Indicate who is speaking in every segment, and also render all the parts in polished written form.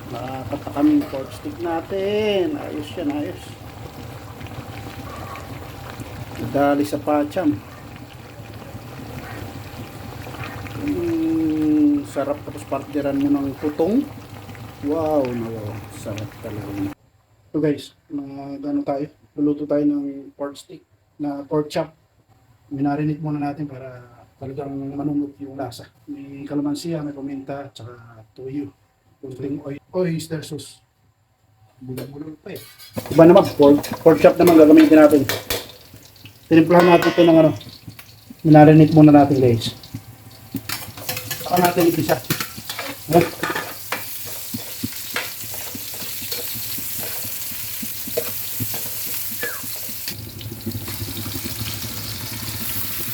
Speaker 1: Nakakatakam yung pork stick natin. Ayos yan, ayos. Dali sa pacham. Sarap, tapos partiran mo ng putong. Wow, wow. Sarap talaga. So guys, gano tayo? Luluto tayo ng pork stick na pork chop. Minarinate muna natin para talagang manunod yung lasa. May kalamansiya, may paminta, tsaka toyo. Kunting oyster sauce. Bulag-bulag pa eh. Iba naman, pork chop naman gagamitin natin. Tinimplahan natin ito ng ano. Minarinate muna natin guys. Saka natin ipisa.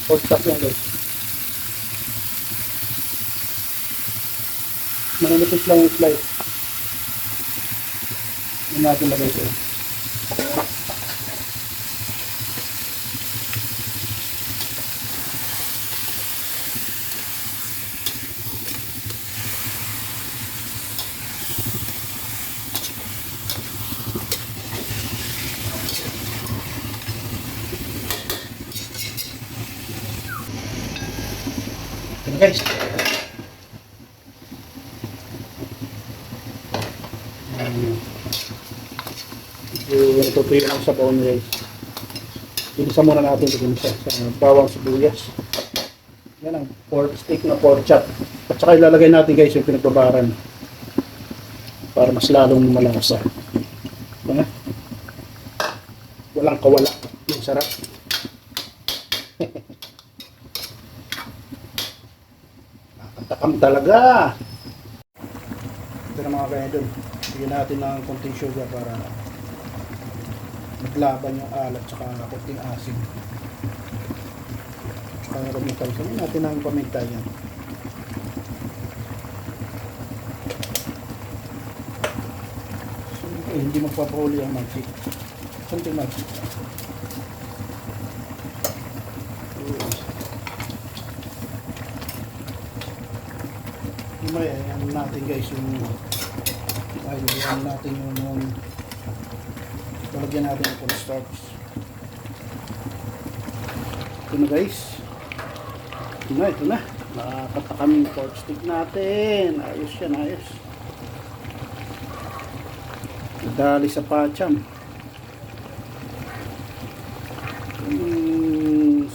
Speaker 1: Pork chop yan guys. Manunipis lang yung slice. Yan natin lagay ito. Yan guys. Tutuyo ng sabaw niya guys. Ginisa muna natin ito sa bawang sibuyas. Yan ang pork stick na pork chop. At saka ilalagay natin guys yung pinagbabaran para mas lalong malasa. Yan. Walang kawala. Yung sarap. Nakatakam talaga. Ito na mga kaya dun. Bigyan natin ng konting sugar para maglaban yung alat tsaka konting asin. Tsaka paminta. Sabihin natin ang paminta yan. So, hindi magpapahuli ang magic. Konting magic. May ano natin guys yung ayun natin yung lagyan natin ng cornstarch. Ito na guys. Ito na. Nakakatakam yung pork stick natin. Ayos yan, ayos. Dali sa pacham.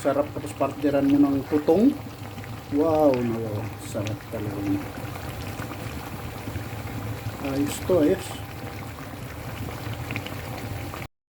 Speaker 1: Sarap, tapos partiran mo ng putong. Wow, wow. Sarap talaga. Ayos to, ayos.